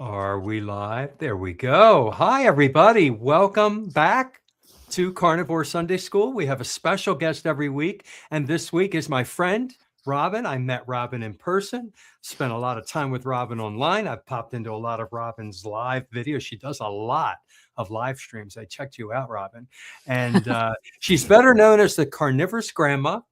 Are we live? There we go. Hi, everybody. Welcome back to Carnivore Sunday School. We have a special guest every week, and this week is my friend, Robyn. I met Robyn in person, spent a lot of time with Robyn online. I've popped into a lot of Robyn's live videos. She does a lot of live streams. I checked you out, Robyn. And she's better known as the Carnivorous Grama.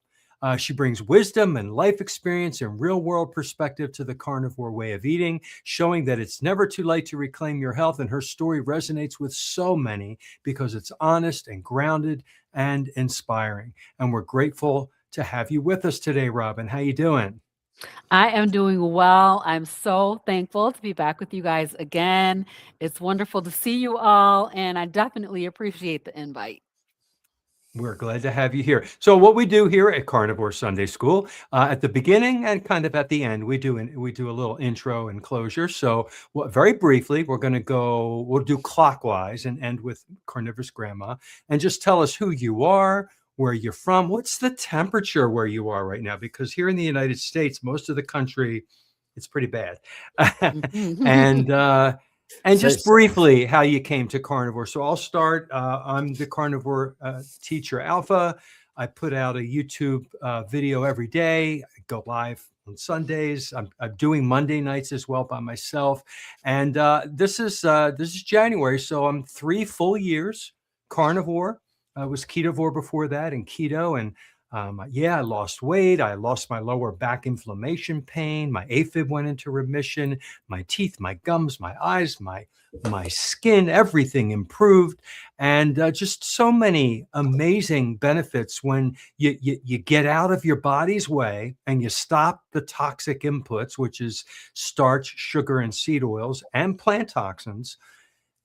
She brings wisdom and life experience and real world perspective to the carnivore way of eating, showing that it's never too late to reclaim your health. And her story resonates with so many because it's honest and grounded and inspiring. And we're grateful to have you with us today, Robyn. How you doing? I am doing well. I'm so thankful to be back with you guys again. It's wonderful to see you all, and I definitely appreciate the invite. We're glad to have you here. So, what we do here at Carnivore Sunday School, at the beginning and kind of at the end, we do a little intro and closure. So, very briefly, we'll do clockwise and end with Carnivorous Grandma, and just tell us who you are, where you're from, what's the temperature where you are right now, because here in the United States, most of the country, it's pretty bad, and just briefly, how you came to carnivore. So I'll start. I'm the carnivore teacher alpha. I put out a YouTube video every day. I go live on Sundays. I'm doing Monday nights as well by myself. And this is January, so I'm 3 full years carnivore. I was ketovore before that, and keto, and I lost weight. I lost my lower back inflammation pain. My AFib went into remission. My teeth, my gums, my eyes, my skin, everything improved. And just so many amazing benefits when you get out of your body's way and you stop the toxic inputs, which is starch, sugar, and seed oils, and plant toxins,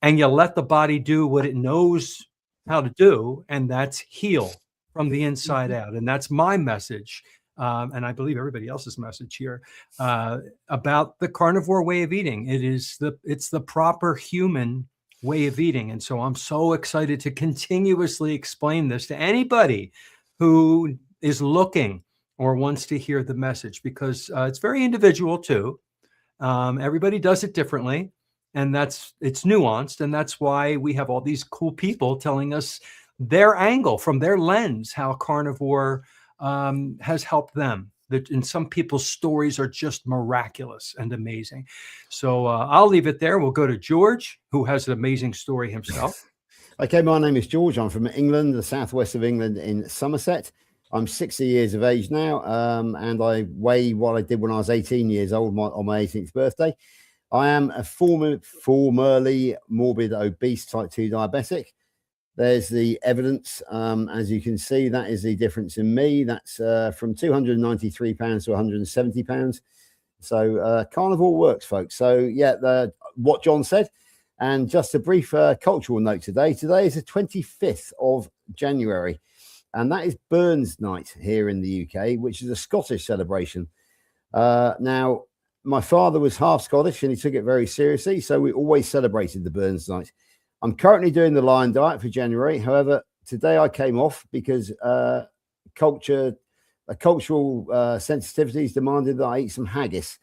and you let the body do what it knows how to do, and that's heal from the inside out. And that's my message, and I believe everybody else's message here, about the carnivore way of eating. It's the proper human way of eating. And so I'm so excited to continuously explain this to anybody who is looking or wants to hear the message, because it's very individual too. Everybody does it differently, and it's nuanced, and that's why we have all these cool people telling us their angle from their lens, how carnivore has helped them. And some people's stories are just miraculous and amazing. So I'll leave it there. We'll go to George, who has an amazing story himself. Okay, my name is George. I'm from England, the southwest of England in Somerset. I'm 60 years of age now, and I weigh what I did when I was 18 years old on my 18th birthday. I am a formerly morbid obese type 2 diabetic. There's the evidence. As you can see, that is the difference in me. That's from 293 pounds to 170 pounds. So carnivore works, folks. So yeah, what John said. And just a brief cultural note today. Today is the 25th of January, and that is Burns Night here in the UK, which is a Scottish celebration. Now, my father was half Scottish and he took it very seriously, so we always celebrated the Burns Night. I'm currently doing the Lion Diet for January. However, today I came off because cultural sensitivities demanded that I eat some haggis.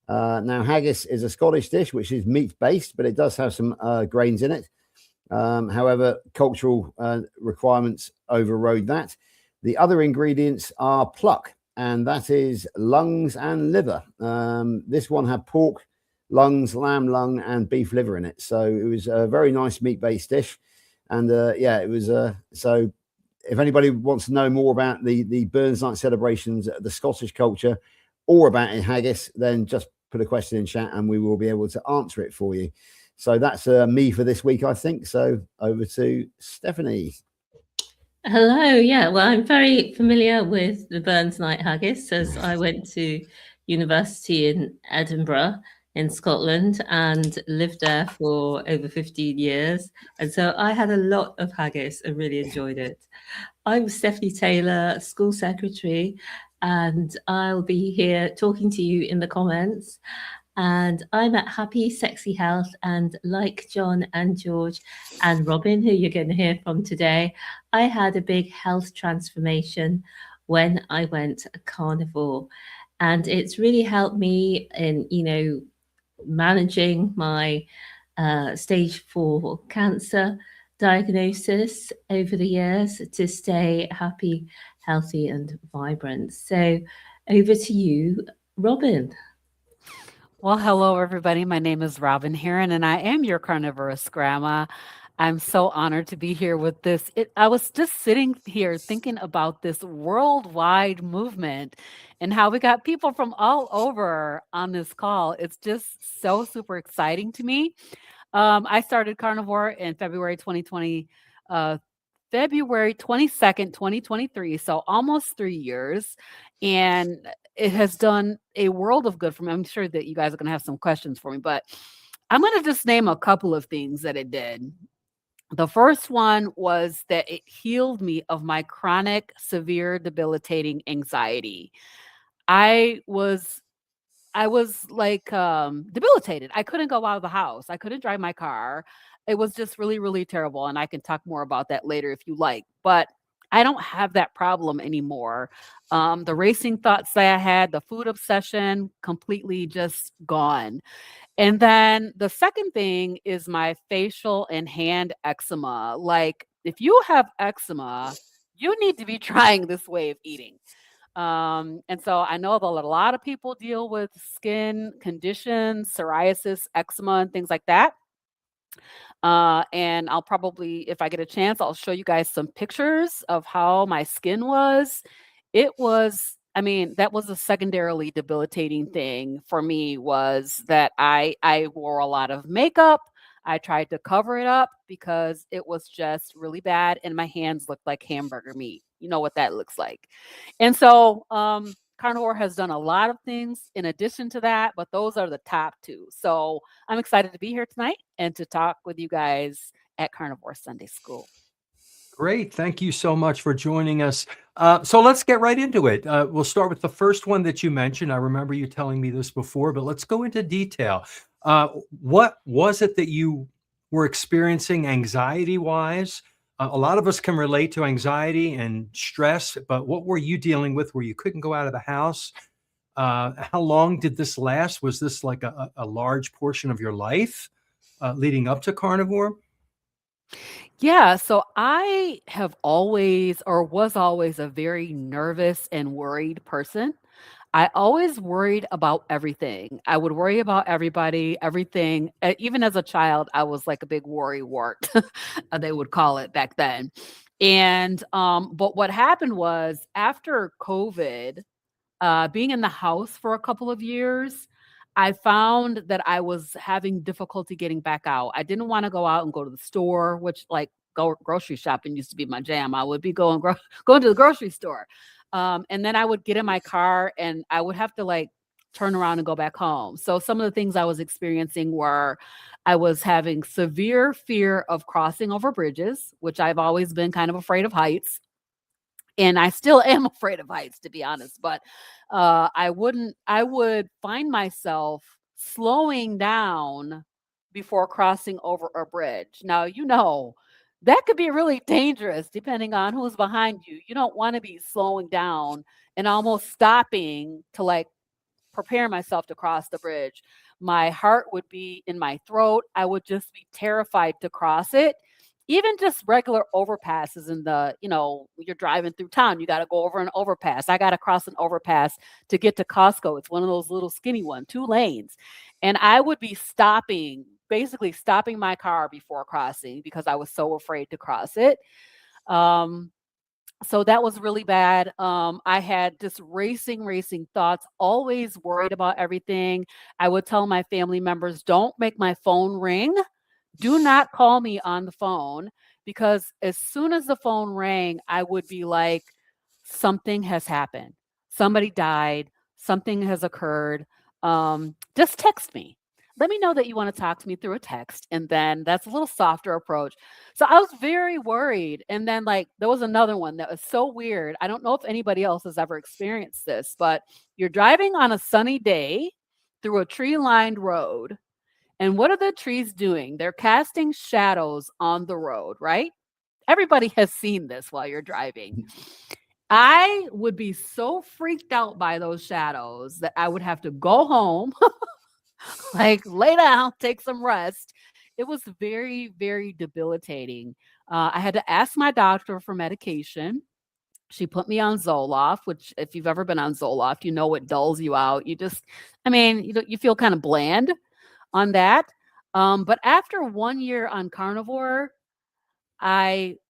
Now, haggis is a Scottish dish, which is meat-based, but it does have some grains in it. However, cultural requirements overrode that. The other ingredients are pluck, and that is lungs and liver. This one had pork, lungs, lamb lung, and beef liver in it. So it was a very nice meat-based dish. And it was so if anybody wants to know more about the Burns Night celebrations, the Scottish culture, or about haggis, then just put a question in chat and we will be able to answer it for you. So that's me for this week, I think. So over to Stephanie. Hello. Yeah, well, I'm very familiar with the Burns Night haggis, as I went to university in Edinburgh in Scotland and lived there for over 15 years. And so I had a lot of haggis and really enjoyed it. I'm Stephanie Taylor, school secretary, and I'll be here talking to you in the comments. And I'm at Happy Sexy Health, and like John and George and Robyn, who you're going to hear from today, I had a big health transformation when I went carnivore. And it's really helped me in, managing my stage 4 cancer diagnosis over the years to stay happy, healthy, and vibrant. So over to you, Robyn. Well, hello, everybody. My name is Robyn Heron, and I am your carnivorous grandma. I'm so honored to be here with this. I was just sitting here thinking about this worldwide movement and how we got people from all over on this call. It's just so super exciting to me. I started Carnivore in February 2020, February 22nd, 2023, so almost 3 years, and it has done a world of good for me. I'm sure that you guys are gonna have some questions for me, but I'm gonna just name a couple of things that it did. The first one was that it healed me of my chronic, severe, debilitating anxiety. I was I was like debilitated. I couldn't go out of the house. I couldn't drive my car. It was just really, really terrible. And I can talk more about that later if you like. But I don't have that problem anymore. The racing thoughts that I had, the food obsession, completely just gone. And then the second thing is my facial and hand eczema. Like, if you have eczema, you need to be trying this way of eating. And so I know that a lot of people deal with skin conditions, psoriasis, eczema, and things like that. And I'll probably, if I get a chance, I'll show you guys some pictures of how my skin was. It was, I mean, that was a secondarily debilitating thing for me, was that I wore a lot of makeup. I tried to cover it up because it was just really bad, and my hands looked like hamburger meat. You know what that looks like. And so Carnivore has done a lot of things in addition to that, but those are the top two. So I'm excited to be here tonight and to talk with you guys at Carnivore Sunday School. Great. Thank you so much for joining us. So let's get right into it. We'll start with the first one that you mentioned. I remember you telling me this before, but let's go into detail. What was it that you were experiencing anxiety-wise? A lot of us can relate to anxiety and stress, but what were you dealing with where you couldn't go out of the house? How long did this last? Was this like a large portion of your life leading up to Carnivore? Yeah, so I have always, or was always, a very nervous and worried person. I always worried about everything. I would worry about everybody, everything. Even as a child, I was like a big worry wart, they would call it back then. And but what happened was, after COVID, being in the house for a couple of years, I found that I was having difficulty getting back out. I didn't want to go out and go to the store, which, like, grocery shopping used to be my jam. I would be going to the grocery store. And then I would get in my car and I would have to, like, turn around and go back home. So some of the things I was experiencing were, I was having severe fear of crossing over bridges, which I've always been kind of afraid of heights. And I still am afraid of heights, to be honest, but I would find myself slowing down before crossing over a bridge. Now, that could be really dangerous depending on who's behind you. You don't want to be slowing down and almost stopping to, like, prepare myself to cross the bridge. My heart would be in my throat. I would just be terrified to cross it. Even just regular overpasses you're driving through town, you got to go over an overpass. I got to cross an overpass to get to Costco. It's one of those little skinny ones, 2 lanes. And I would be basically stopping my car before crossing because I was so afraid to cross it. So that was really bad. I had just racing thoughts, always worried about everything. I would tell my family members, don't make my phone ring. Do not call me on the phone, because as soon as the phone rang, I would be like, something has happened. Somebody died. Something has occurred. Just text me. Let me know that you want to talk to me through a text. And then that's a little softer approach. So I was very worried. And then, like, there was another one that was so weird. I don't know if anybody else has ever experienced this, but you're driving on a sunny day through a tree-lined road. And what are the trees doing? They're casting shadows on the road, right? Everybody has seen this while you're driving. I would be so freaked out by those shadows that I would have to go home Like, lay down, take some rest. It was very, very debilitating. I had to ask my doctor for medication. She put me on Zoloft, which, if you've ever been on Zoloft, you know it dulls you out. You just, I mean, you feel kind of bland on that. But after 1 year on carnivore, after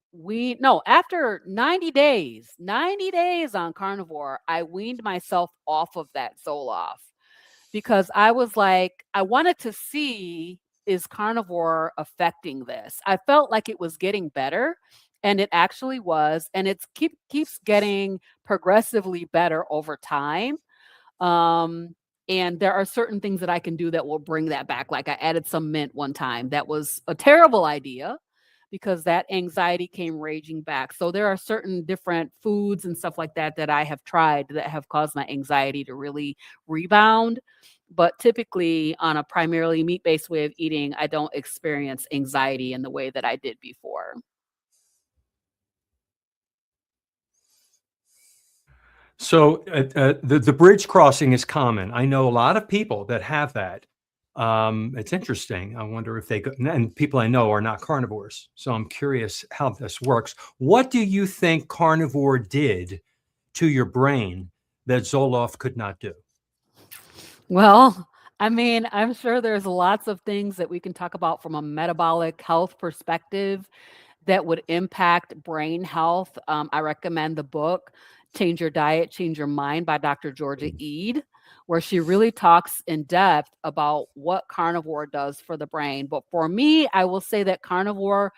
90 days on carnivore, I weaned myself off of that Zoloft because I was like, I wanted to see, is carnivore affecting this? I felt like it was getting better, and it actually was, and keeps getting progressively better over time. Um, and there are certain things that I can do that will bring that back. Like I added some mint one time. That was a terrible idea because that anxiety came raging back. So there are certain different foods and stuff like that that I have tried that have caused my anxiety to really rebound. But typically, on a primarily meat-based way of eating, I don't experience anxiety in the way that I did before. So the bridge crossing is common. I know a lot of people that have that. It's interesting. I wonder if they go, and people I know are not carnivores. So I'm curious how this works. What do you think carnivore did to your brain that Zoloft could not do? Well, I mean, I'm sure there's lots of things that we can talk about from a metabolic health perspective that would impact brain health. I recommend the book Change Your Diet, Change Your Mind by Dr. Georgia Ede, where she really talks in depth about what carnivore does for the brain. But for me, I will say that carnivore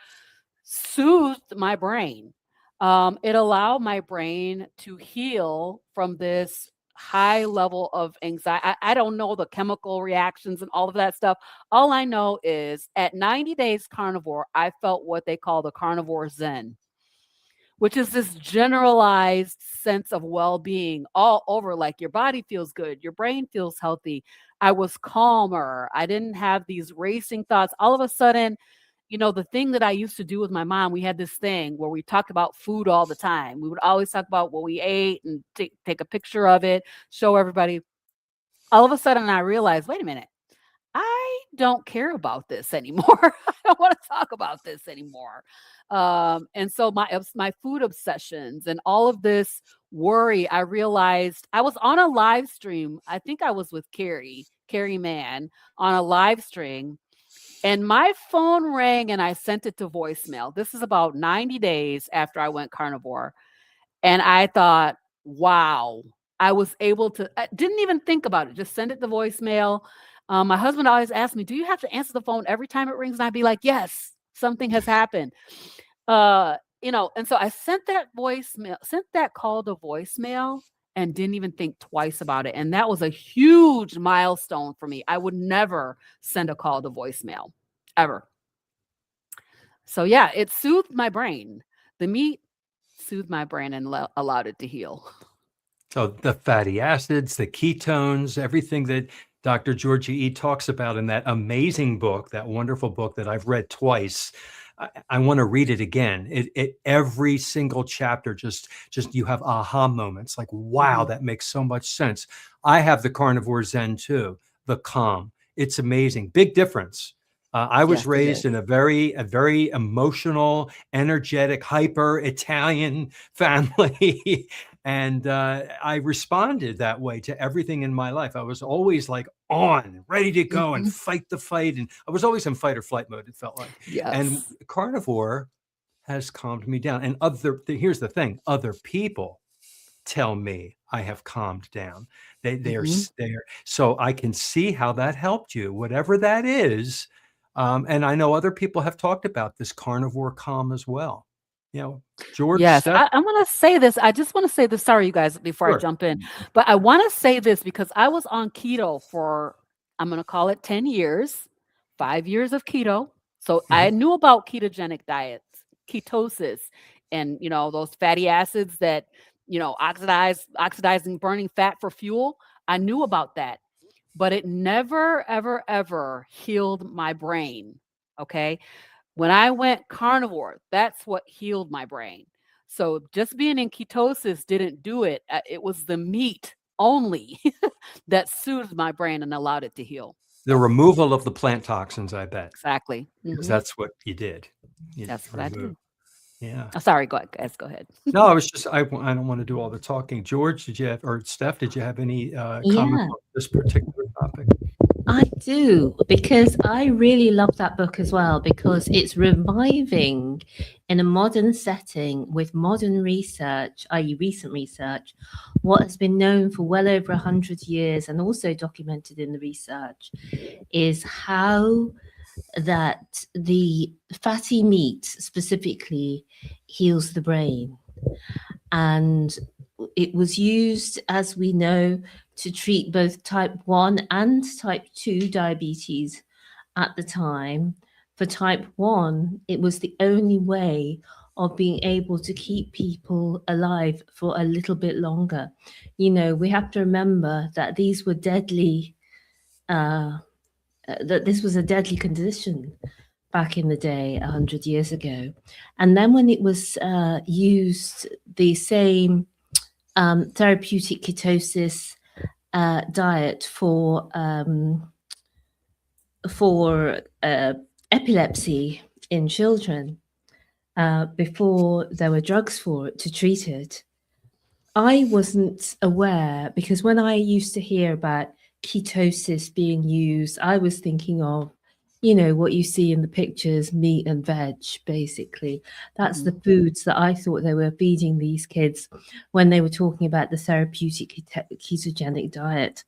soothed my brain. It allowed my brain to heal from this high level of anxiety. I don't know the chemical reactions and all of that stuff. All I know is at 90 days carnivore, I felt what they call the carnivore zen, which is this generalized sense of well-being all over. Like your body feels good, your brain feels healthy. I was calmer. I didn't have these racing thoughts. All of a sudden, the thing that I used to do with my mom, we had this thing where we talked about food all the time. We would always talk about what we ate and take a picture of it, show everybody. All of a sudden, I realized, wait a minute, I don't care about this anymore. I don't want to talk about this anymore. And so my food obsessions and all of this worry, I realized I was on a live stream. I think I was with Carrie Mann on a live stream. And my phone rang and I sent it to voicemail. This is about 90 days after I went carnivore. And I thought, wow, I was able to, I didn't even think about it, just send it to voicemail. My husband always asked me, do you have to answer the phone every time it rings? And I'd be like, yes, something has happened. And so I sent that call to voicemail and didn't even think twice about it. And that was a huge milestone for me. I would never send a call to voicemail, ever. So yeah, it soothed my brain. The meat soothed my brain and allowed it to heal. So the fatty acids, the ketones, everything that Dr. Georgia E. talks about in that amazing book, that wonderful book that I've read twice. I want to read it again. Every single chapter, just you have aha moments like, wow, that makes so much sense. I have the Carnivore Zen too, the calm. It's amazing. Big difference. I was raised in a very emotional, energetic, hyper Italian family. And I responded that way to everything in my life. I was always like on, ready to go and fight the fight. And I was always in fight or flight mode, it felt like. Yes. And carnivore has calmed me down. And here's the thing, other people tell me I have calmed down. They're so I can see how that helped you, whatever that is. And I know other people have talked about this carnivore calm as well. George. Yes, I'm going to say this. I just want to say this. Sorry, you guys, before I jump in, but I want to say this because I was on keto for, I'm going to call it 10 years, 5 years of keto. So I knew about ketogenic diets, ketosis, and, those fatty acids that, oxidizing, burning fat for fuel. I knew about that, but it never, ever, ever healed my brain. Okay. When I went carnivore, that's what healed my brain. So just being in ketosis didn't do it. It was the meat only that soothed my brain and allowed it to heal. The removal of the plant toxins, I bet, Exactly. because Mhm. that's what you did. You That's what I removed. did. Yeah. Oh, sorry, go ahead, guys, go ahead. No, I was just I don't want to do all the talking. George, did you have, or Steph, did you have any comments Yeah, on this particular topic? I do, because I really love that book as well, because it's reviving in a modern setting with modern research, i.e., recent research, what has been known for well over 100 years and also documented in the research is how that the fatty meat specifically heals the brain. And it was used, as we know, to treat both type 1 and type 2 diabetes at the time. For type 1, it was the only way of being able to keep people alive for a little bit longer. You know, we have to remember that these were deadly, that this was a deadly condition back in the day, 100 years ago. And then when it was used, the same therapeutic ketosis diet for epilepsy in children, before there were drugs for it to treat it, I wasn't aware, because when I used to hear about ketosis being used, I was thinking of, you know, what you see in the pictures, meat and veg, basically. That's the foods that I thought they were feeding these kids when they were talking about the therapeutic ketogenic diet.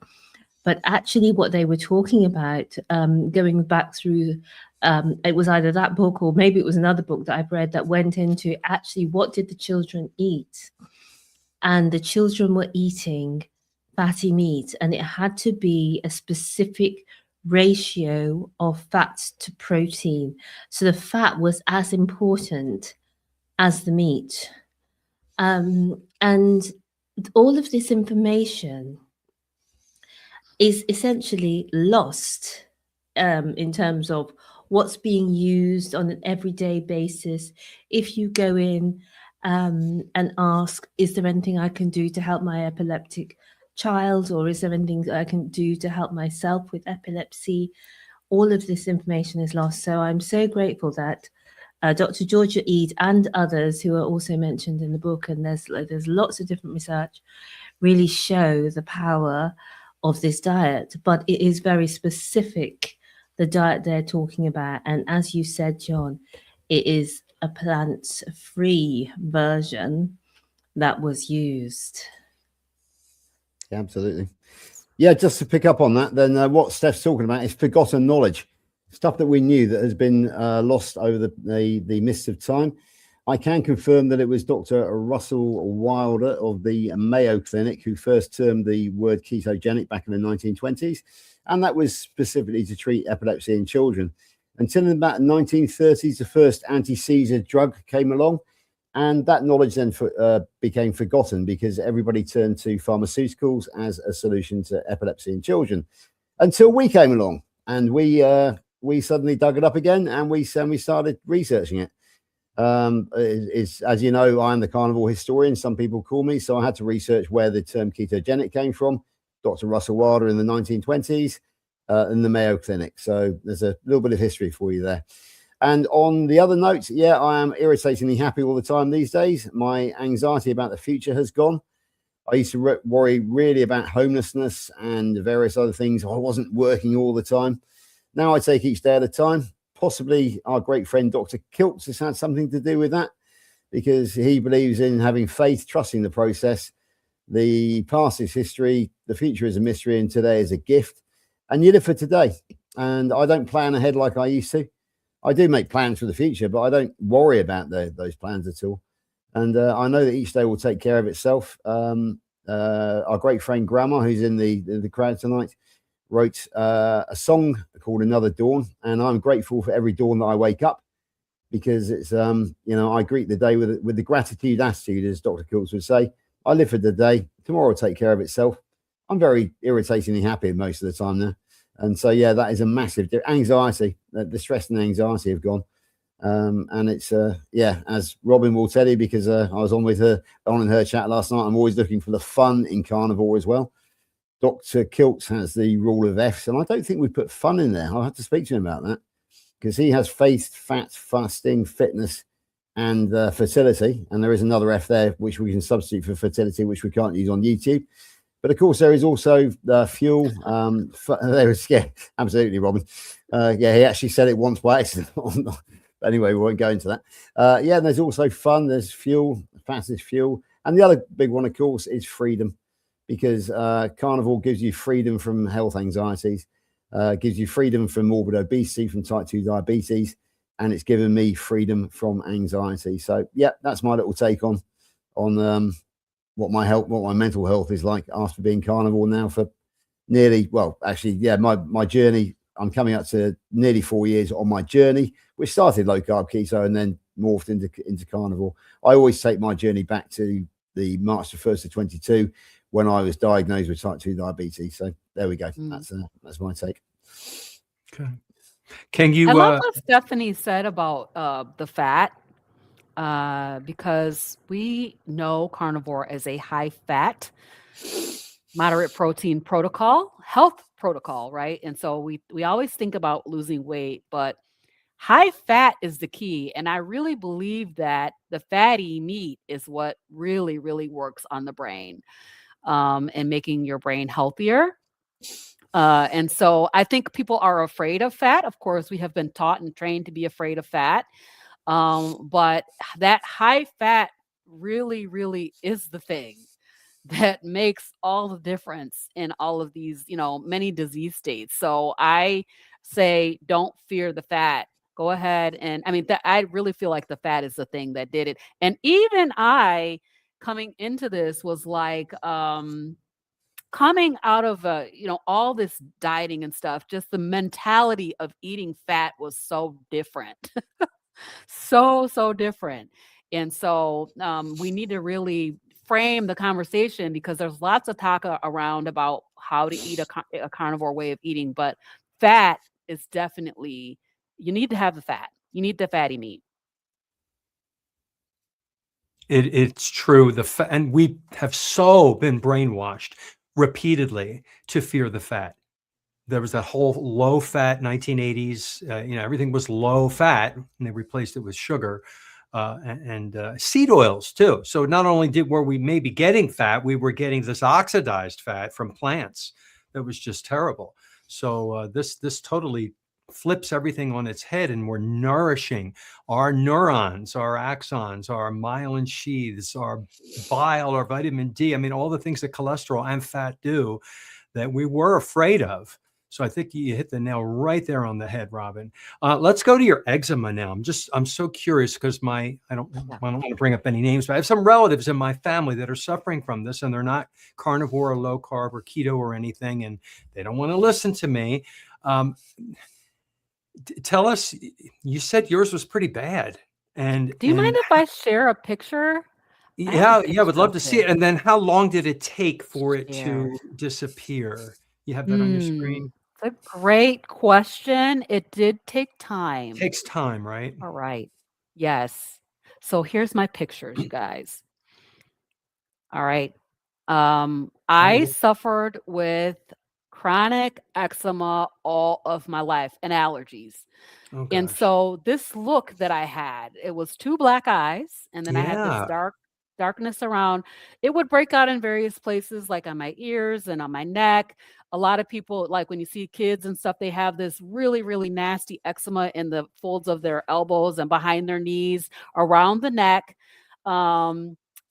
But actually, what they were talking about, going back through, it was either that book or maybe it was another book that I've read that went into actually what did the children eat? And the children were eating fatty meat, and it had to be a specific ratio of fats to protein. So the fat was as important as the meat. And all of this information is essentially lost in terms of what's being used on an everyday basis. If you go in and ask, is there anything I can do to help my epileptic child, or is there anything I can do to help myself with epilepsy? All of this information is lost. So I'm so grateful that Dr. Georgia Eade and others who are also mentioned in the book, and there's lots of different research, really show the power of this diet. But it is very specific, the diet they're talking about. And as you said, John, it is a plant-free version that was used. Yeah, absolutely. Yeah, just to pick up on that, then what Steph's talking about is forgotten knowledge, stuff that we knew that has been lost over the mists of time. I can confirm that it was Dr. Russell Wilder of the Mayo Clinic who first termed the word ketogenic back in the 1920s, and that was specifically to treat epilepsy in children. Until in about the 1930s, the first anti-seizure drug came along, and that knowledge then became forgotten because everybody turned to pharmaceuticals as a solution to epilepsy in children, until we came along, and we suddenly dug it up again, and we started researching it. As you know, I'm the carnivore historian, some people call me, so I had to research where the term ketogenic came from. Dr. Russell Wilder in the 1920s, in the Mayo Clinic. So there's a little bit of history for you there. And on the other note, yeah, I am irritatingly happy all the time these days. My anxiety about the future has gone. I used to worry really about homelessness and various other things. I wasn't working all the time. Now I take each day at a time. Possibly our great friend Dr. Kiltz has had something to do with that, because he believes in having faith, trusting the process. The past is history, the future is a mystery, and today is a gift. And you live for today. And I don't plan ahead like I used to. I do make plans for the future, but I don't worry about those plans at all. And I know that each day will take care of itself. Our great friend Grama, who's in the crowd tonight, wrote a song called Another Dawn, and I'm grateful for every dawn that I wake up, because it's I greet the day with the gratitude attitude, as Dr. Kiltz would say. I live for the day. Tomorrow will take care of itself. I'm very irritatingly happy most of the time now, and so yeah, that is a massive anxiety. The stress and anxiety have gone, and it's as Robyn will tell you, because I was on in her chat last night. I'm always looking for the fun in carnivore as well. Dr. Kiltz has the rule of F's, and I don't think we put fun in there. I'll have to speak to him about that, because he has faith, fat, fasting, fitness, and fertility. And there is another F there, which we can substitute for fertility, which we can't use on YouTube. But of course, there is also fuel. There is, yeah, absolutely, Robyn. Yeah, he actually said it once by accident. But anyway, we won't go into that. Yeah, and there's also fun. There's fuel. Fat is fuel. And the other big one, of course, is freedom, because carnivore gives you freedom from health anxieties, gives you freedom from morbid obesity, from type 2 diabetes, and it's given me freedom from anxiety. So, yeah, that's my little take on what my mental health is like after being carnivore now for nearly, well, actually, yeah, my journey. I'm coming up to nearly 4 years on my journey, which started low carb keto and then morphed into carnivore. I always take my journey back to the March the 1st of 22, when I was diagnosed with type 2 diabetes. So there we go. That's my take. Okay. Can you? I love what Stephanie said about the fat, because we know carnivore as a high fat, moderate protein health protocol, right? And so we always think about losing weight, but high fat is the key. And I really believe that the fatty meat is what really, really works on the brain, and making your brain healthier. And so I think people are afraid of fat. Of course, we have been taught and trained to be afraid of fat. But that high fat really, really is the thing that makes all the difference in all of these, many disease states. So I say, don't fear the fat. Go ahead. And I mean, I really feel like the fat is the thing that did it. And even I, coming into this, was like, coming out of all this dieting and stuff, just the mentality of eating fat was so different. So different. And so we need to really frame the conversation, because there's lots of talk around about how to eat a carnivore way of eating, but fat is definitely, you need to have the fat. You need the fatty meat. It's true. And we have so been brainwashed repeatedly to fear the fat. There was that whole low fat 1980s. Everything was low fat, and they replaced it with sugar and seed oils too. So not only were we maybe getting fat, we were getting this oxidized fat from plants that was just terrible. So this totally flips everything on its head, and we're nourishing our neurons, our axons, our myelin sheaths, our bile, our vitamin D. I mean, all the things that cholesterol and fat do that we were afraid of. So I think you hit the nail right there on the head, Robyn. Let's go to your eczema now. I'm so curious, because I don't want to bring up any names, but I have some relatives in my family that are suffering from this, and they're not carnivore or low carb or keto or anything, and they don't want to listen to me. Tell us, you said yours was pretty bad. And do you mind if I share a picture? Yeah, I would love to see it. And then how long did it take for it to disappear? You have that on your screen? It's a great question. It did take time. Takes time, right? All right. Yes. So here's my pictures, you guys. All right. I suffered with chronic eczema all of my life and allergies. Oh, and gosh. so this look that I had, it was 2 black eyes, and then I had Yeah. this darkness around. It would break out in various places, like on my ears and on my neck. A lot of people, like when you see kids and stuff, they have this really, really nasty eczema in the folds of their elbows and behind their knees, around the neck.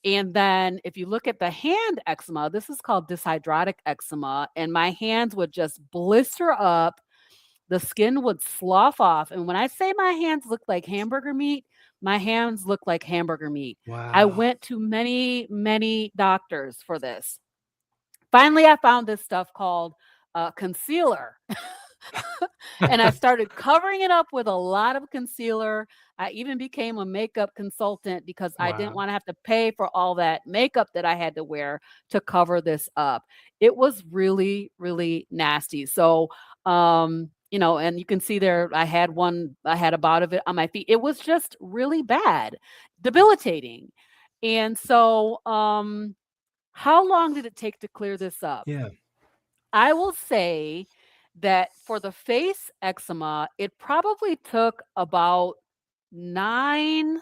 And then if you look at the hand eczema, this is called dyshydrotic eczema, and my hands would just blister up. The skin would slough off. And when I say my hands look like hamburger meat, my hands look like hamburger meat. Wow. I went to many, many doctors for this. Finally, I found this stuff called concealer. And I started covering it up with a lot of concealer. I even became a makeup consultant, because I didn't want to have to pay for all that makeup that I had to wear to cover this up. It was really, really nasty. So, and you can see there, I had a bout of it on my feet. It was just really bad, debilitating. And so, how long did it take to clear this up? Yeah. I will say that for the face eczema, it probably took about 9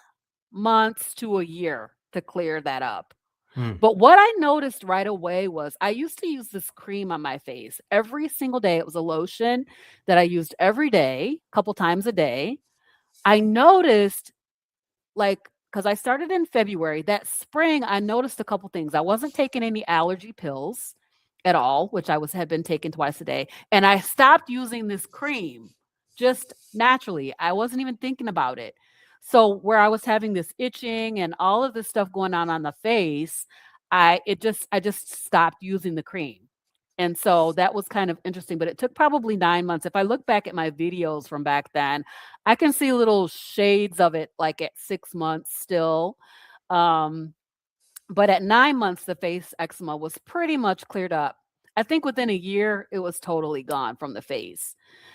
months to a year to clear that up. Hmm. But what I noticed right away was I used to use this cream on my face every single day. It was a lotion that I used every day, a couple times a day. I noticed, like, because I started in February, that spring, I noticed a couple things. I wasn't taking any allergy pills at all, which had been taking twice a day. And I stopped using this cream just naturally. I wasn't even thinking about it. So where I was having this itching and all of this stuff going on the face, I just stopped using the cream. And so that was kind of interesting, but it took probably 9 months. If I look back at my videos from back then, I can see little shades of it like at 6 months still. Um, but at 9 months, the face eczema was pretty much cleared up. I think within a year, it was totally gone from the face.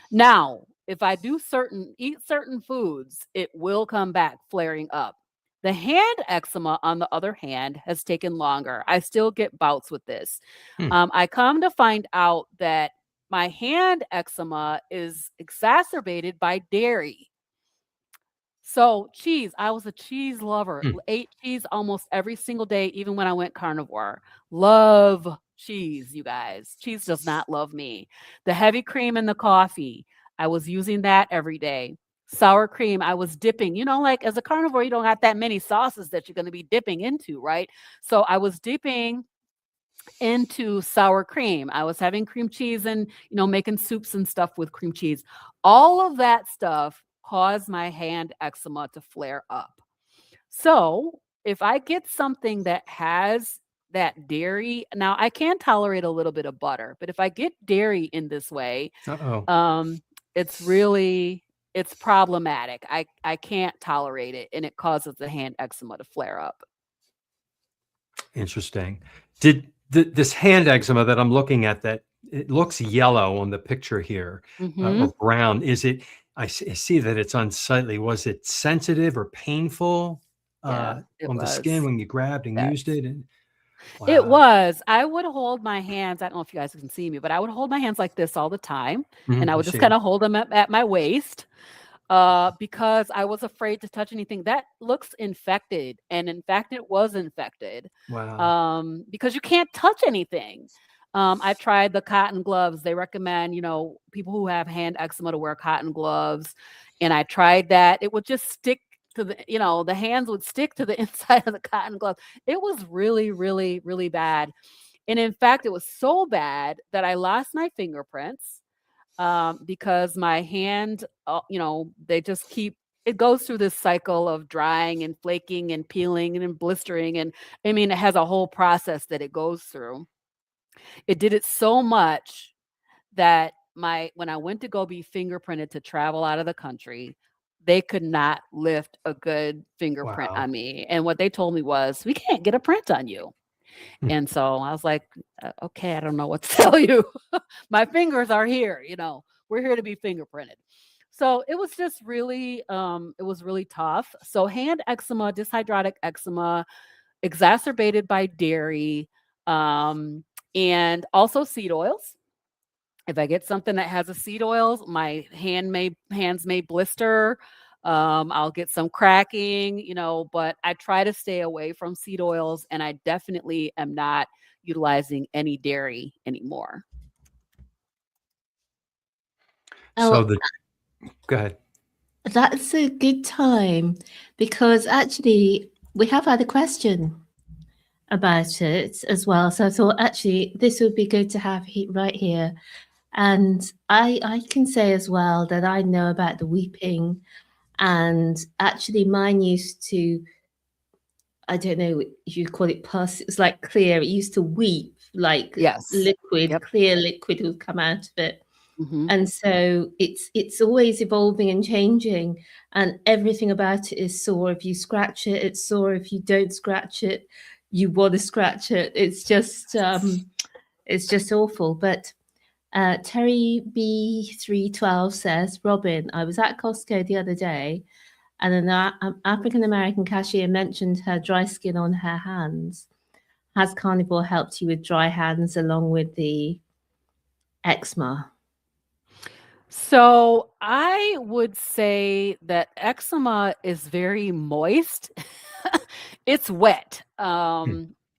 Now, if I eat certain foods, it will come back flaring up. The hand eczema, on the other hand, has taken longer. I still get bouts with this. Hmm. I come to find out that my hand eczema is exacerbated by dairy. So cheese, I was a cheese lover. Hmm. Ate cheese almost every single day, even when I went carnivore. Love cheese, you guys. Cheese does not love me. The heavy cream in the coffee, I was using that every day. Sour cream, I was dipping. Like as a carnivore, you don't got that many sauces that you're going to be dipping into, right? So I was dipping into sour cream. I was having cream cheese and, making soups and stuff with cream cheese. All of that stuff caused my hand eczema to flare up. So if I get something that has that dairy, now I can tolerate a little bit of butter, but if I get dairy in this way, Uh-oh. it's problematic. I can't tolerate it, and it causes the hand eczema to flare up. Interesting. Did this hand eczema that I'm looking at, that it looks yellow on the picture here, or brown, is it? I see that it's unsightly. Was it sensitive or painful Yeah, it on the skin was. when you grabbed and Yes. used it? And It wow. was. I would hold my hands. I don't know if you guys can see me, but I would hold my hands like this all the time, and I I would just see kind it. of hold them at my waist, because I was afraid to touch anything that looks infected, and in fact, it was infected. Wow. Because you can't touch anything. I tried the cotton gloves. They recommend, people who have hand eczema to wear cotton gloves, and I tried that. It would just stick to the hands would stick to the inside of the cotton glove. It was really, really, really bad. And in fact, it was so bad that I lost my fingerprints, because my hand, they just it goes through this cycle of drying and flaking and peeling and blistering. And I mean, it has a whole process that it goes through. It did it so much that when I went to go be fingerprinted to travel out of the country, they could not lift a good fingerprint Wow. on me. And what they told me was, we can't get a print on you. Hmm. And so I was like, okay, I don't know what to tell you. My fingers are here, we're here to be fingerprinted. So it was just really, it was really tough. So hand eczema, dyshydrotic eczema, exacerbated by dairy, and also seed oils. If I get something that has a seed oils, my hands may blister. I'll get some cracking, but I try to stay away from seed oils, and I definitely am not utilizing any dairy anymore. So go ahead. That's a good time, because actually we have had a question about it as well. So I thought actually this would be good to have right here. And I can say as well that I know about the weeping, and actually mine used to, I don't know if you call it pus, it was like clear. It used to weep like Yes. liquid, Yep. clear liquid would come out of it. Mhm. And so it's always evolving and changing, and everything about it is sore. If you scratch it, it's sore. If you don't scratch it, you want to scratch it. It's just awful. But Terry B312 says, Robyn, I was at Costco the other day, and an African-American cashier mentioned her dry skin on her hands. Has Carnivore helped you with dry hands along with the eczema? So I would say that eczema is very moist. It's wet.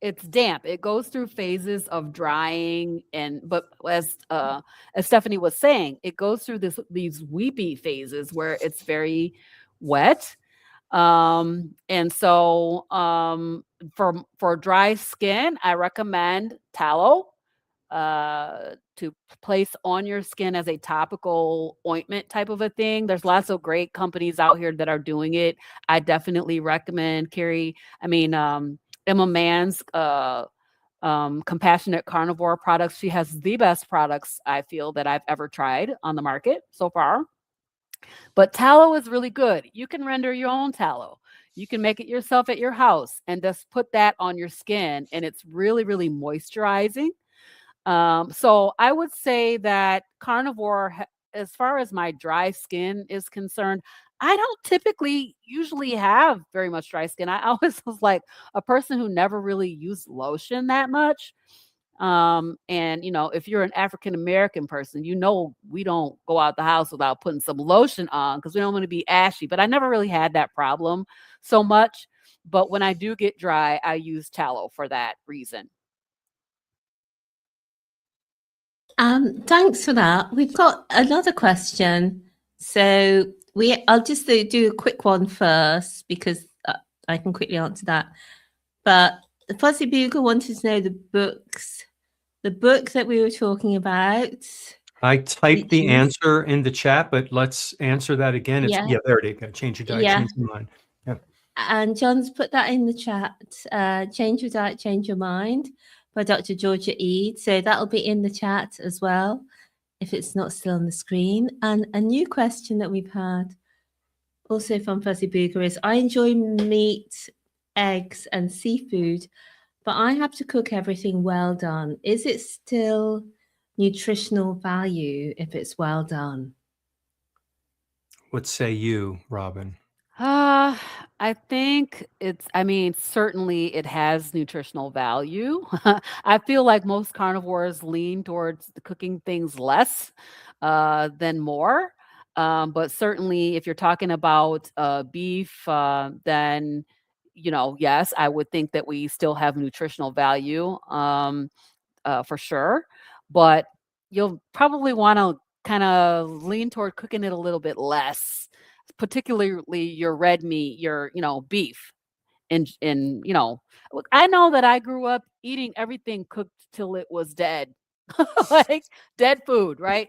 It's damp. It goes through phases of drying, but as Stephanie was saying, it goes through these weepy phases where it's very wet. And so for dry skin, I recommend tallow to place on your skin as a topical ointment type of a thing. There's lots of great companies out here that are doing it. I definitely recommend Emma Mann's Compassionate Carnivore products. She has the best products I feel that I've ever tried on the market so far. But tallow is really good. You can render your own tallow. You can make it yourself at your house and just put that on your skin, and it's really, really moisturizing. So I would say that Carnivore, as far as my dry skin is concerned, I don't typically usually have very much dry skin. I always was like a person who never really used lotion that much. And if you're an African American person, we don't go out the house without putting some lotion on because we don't want to be ashy. But I never really had that problem so much. But when I do get dry, I use tallow for that reason. Thanks for that. We've got another question. So I'll just do a quick one first because I can quickly answer that. But Fuzzy Bugle wanted to know the book that we were talking about. I typed the answer in the chat, but let's answer that again. There it is. Change your diet, change your mind. Yeah. And John's put that in the chat. Change Your Diet, Change Your Mind by Dr. Georgia Ede. So that'll be in the chat as well, if it's not still on the screen. And a new question that we've had also from Fuzzy Booger is, I enjoy meat, eggs, and seafood, but I have to cook everything well done. Is it still nutritional value if it's well done? What say you, Robyn? I think certainly it has nutritional value. I feel like most carnivores lean towards cooking things less than more. But certainly if you're talking about beef, then, yes, I would think that we still have nutritional value for sure. But you'll probably want to kind of lean toward cooking it a little bit less, particularly your red meat, your beef. And look, I know that I grew up eating everything cooked till it was dead. Like dead food, right?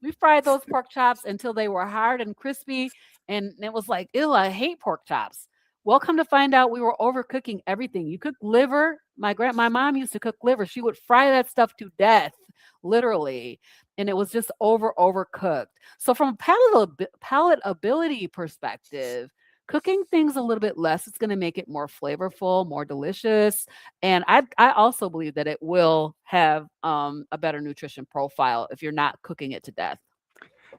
We fried those pork chops until they were hard and crispy, and it was like, ew, I hate pork chops. Well, come to find out, we were overcooking everything. You cook liver. My mom used to cook liver. She would fry that stuff to death, literally, and it was just overcooked. So from a palatability perspective, cooking things a little bit less is going to make it more flavorful, more delicious. And I also believe that it will have a better nutrition profile if you're not cooking it to death.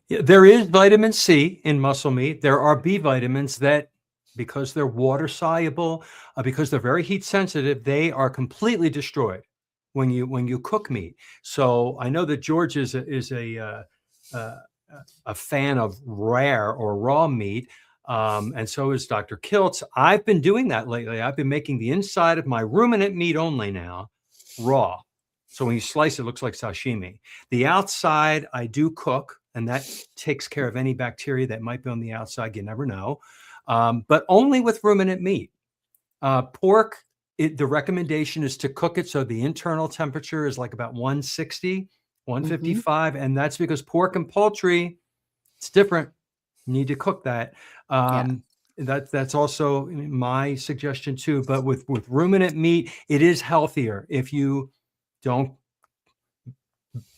Yeah, there is vitamin C in muscle meat. There are B vitamins that, because they're water soluble, because they're very heat sensitive, they are completely destroyed when you cook meat. So I know that George is a fan of rare or raw meat. And so is Dr. Kiltz. I've been doing that lately. I've been making the inside of my ruminant meat only now raw. So when you slice it, looks like sashimi. The outside I do cook, and that takes care of any bacteria that might be on the outside. You never know. But only with ruminant meat. Pork, the recommendation is to cook it so the internal temperature is like about 160, 155. Mm-hmm. And that's because pork and poultry, it's different. You need to cook that. That's also my suggestion too. But with ruminant meat, it is healthier if you don't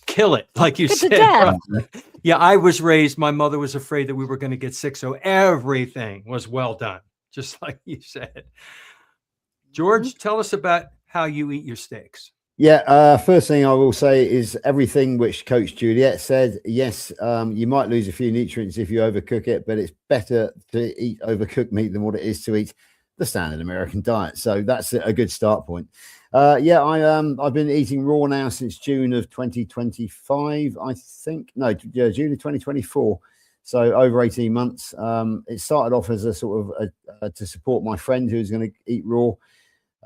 kill it, like you said. Yeah, I was raised, my mother was afraid that we were going to get sick, so everything was well done, just like you said. George, tell us about how you eat your steaks. Yeah, first thing I will say is everything which Coach Juliet said. Yes, you might lose a few nutrients if you overcook it, but it's better to eat overcooked meat than what it is to eat the standard American diet. So that's a good start point. I've been eating raw now since June of 2025, I think. No, June of 2024. So over 18 months. It started off as a sort of to support my friend who's going to eat raw.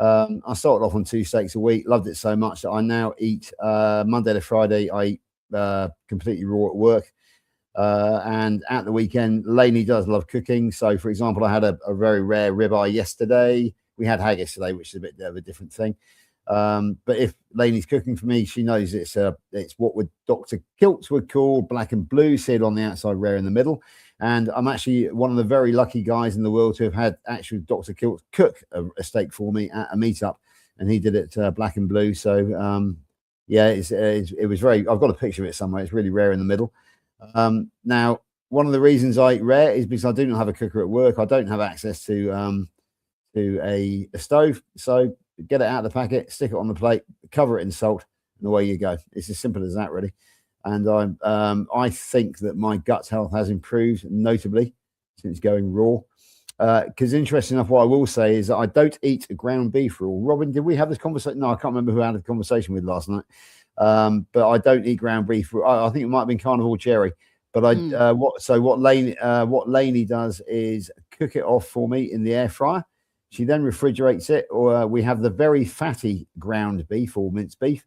I started off on 2 steaks a week, loved it so much that I now eat Monday to Friday. I eat completely raw at work. And at the weekend, Lainey does love cooking. So, for example, I had a very rare ribeye yesterday. We had haggis today, which is a bit of a different thing. But if Lainey's cooking for me, she knows it's what Dr. Kiltz would call black and blue, seared on the outside, rare in the middle. And I'm actually one of the very lucky guys in the world to have had actually Dr. Kiltz cook a steak for me at a meetup, and he did it black and blue. So it was very. I've got a picture of it somewhere. It's really rare in the middle. Now, one of the reasons I eat rare is because I do not have a cooker at work. I don't have access to a stove. So get it out of the packet, stick it on the plate, cover it in salt, and away you go. It's as simple as that, really. And I think that my gut health has improved notably since going raw. Because interesting enough, what I will say is that I don't eat ground beef raw. Robyn, did we have this conversation? No, I can't remember who I had a conversation with last night. But I don't eat ground beef. I think it might have been Carnivore Jerry. But what Lainey does is cook it off for me in the air fryer. She then refrigerates it, or we have the very fatty ground beef or minced beef,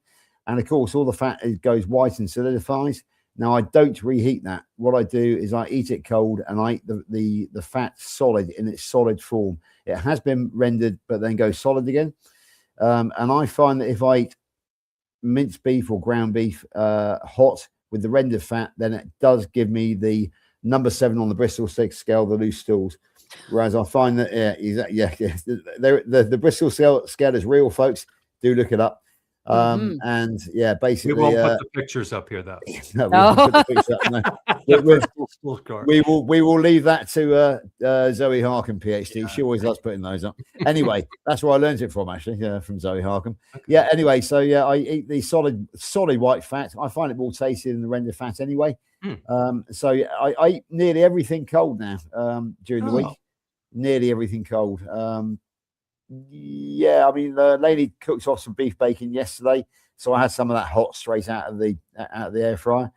and of course all the fat goes white and solidifies. Now I don't reheat that. What I do is I eat it cold, and I eat the fat solid in its solid form. It has been rendered, but then goes solid again. And I find that if I eat minced beef or ground beef hot with the rendered fat, then it does give me the number 7 on the Bristol stick scale, the loose stools. Whereas I find that the Bristol scale is real, folks. Do look it up. And basically we won't put the pictures up here, though. No, we won't put the pictures up, no. We will leave that to Zoe Harkin, PhD. Yeah. She always loves putting those up. Anyway, that's where I learned it from, actually, from Zoe Harkin. Okay. Anyway, so I eat the solid white fat. I find it more tasty than the rendered fat anyway. So I eat nearly everything cold now during the week. Nearly everything cold. Lainey cooked off some beef bacon yesterday, so I had some of that hot straight out of the air fryer.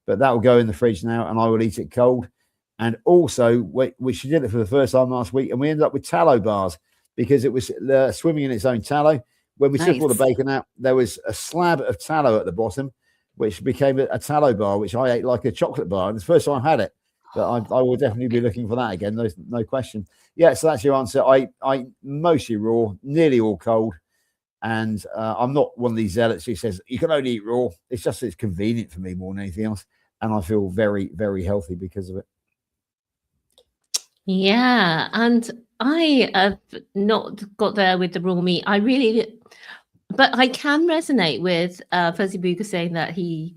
But that will go in the fridge now, and I will eat it cold. And also, she did it for the first time last week, and we ended up with tallow bars because it was swimming in its own tallow. When we took all the bacon out, there was a slab of tallow at the bottom, which became a tallow bar, which I ate like a chocolate bar. And it's the first time I had it. But I will definitely be looking for that again. No question. Yeah, so that's your answer. I mostly raw, nearly all cold. And I'm not one of these zealots who says you can only eat raw. It's just it's convenient for me more than anything else. And I feel very, very healthy because of it. Yeah. And I have not got there with the raw meat. But I can resonate with Fuzzy Booger saying that he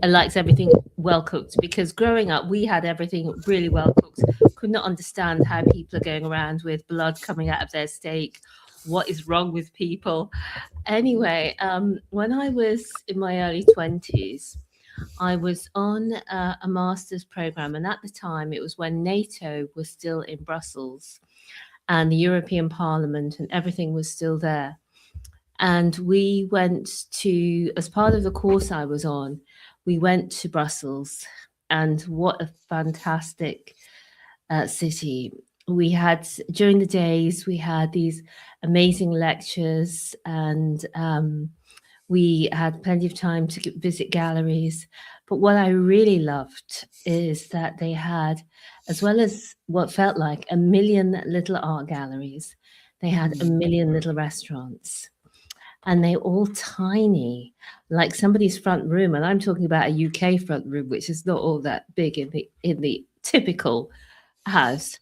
likes everything well cooked, because growing up we had everything really well cooked. Could not understand how people are going around with blood coming out of their steak. What is wrong with people? Anyway, when I was in my early 20s, I was on a master's program, and at the time it was when NATO was still in Brussels and the European Parliament and everything was still there. And we went to, as part of the course I was on, we went to Brussels, and what a fantastic city. We had, during the days, we had these amazing lectures, and we had plenty of time to visit galleries. But what I really loved is that they had, as well as what felt like 1 million little art galleries, they had 1 million little restaurants. And they're all tiny, like somebody's front room. And I'm talking about a UK front room, which is not all that big in the typical house.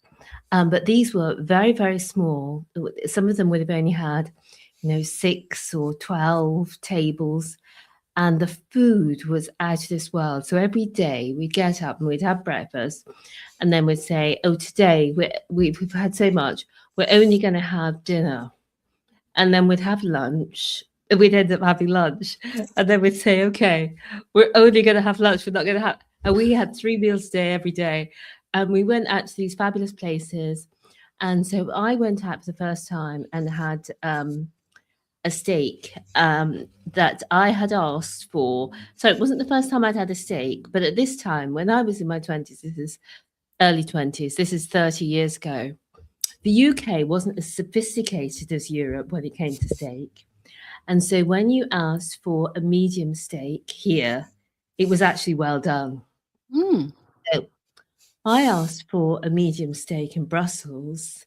But these were very, very small. Some of them would have only had, 6 or 12 tables. And the food was out of this world. So every day we'd get up and we'd have breakfast. And then we'd say, oh, today we've had so much. We're only going to have dinner. And then we'd have lunch. We'd end up having lunch. And then we'd say, okay, we're only going to have lunch. We're not going to have. And we had 3 meals a day every day. And we went out to these fabulous places. And so I went out for the first time and had a steak that I had asked for. So it wasn't the first time I'd had a steak, but at this time, when I was in my 20s, this is early 20s, this is 30 years ago, the UK wasn't as sophisticated as Europe when it came to steak. And so when you asked for a medium steak here, it was actually well done. Mm. So I asked for a medium steak in Brussels,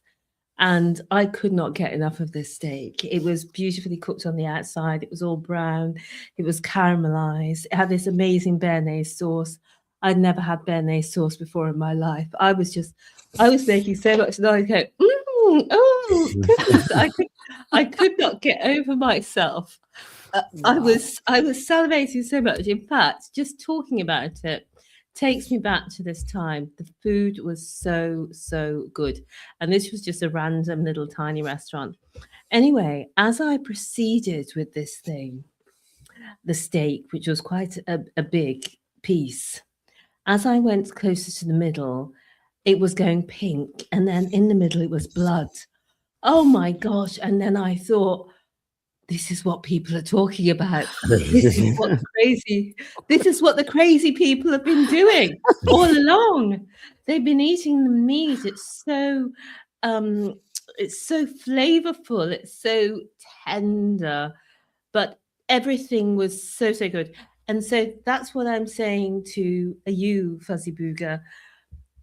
and I could not get enough of this steak. It was beautifully cooked on the outside. It was all brown. It was caramelized. It had this amazing béarnaise sauce. I'd never had béarnaise sauce before in my life. I was making so much noise. Going, oh, goodness. I could not get over myself. I was salivating so much. In fact, just talking about it takes me back to this time. The food was so good, and this was just a random little tiny restaurant. Anyway, as I proceeded with this thing, the steak, which was quite a big piece, as I went closer to the middle, it was going pink, and then in the middle it was blood. Oh my gosh. And then I thought, this is what people are talking about. This is what the crazy people have been doing all along. They've been eating the meat. It's so flavorful. It's so tender, but everything was so good. And so that's what I'm saying to you, Fuzzy Booger.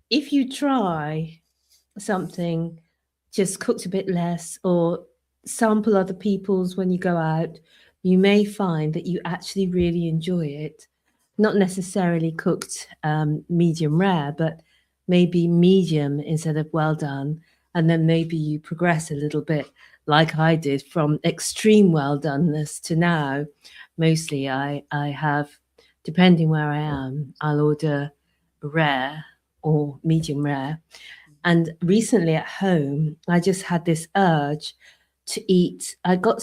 If you try something just cooked a bit less, or sample other people's when you go out, you may find that you actually really enjoy it. Not necessarily cooked medium rare, but maybe medium instead of well done. And then maybe you progress a little bit, like I did, from extreme well doneness to now. Mostly I have, depending where I am, I'll order rare or medium rare. And recently at home, I just had this urge to eat. I got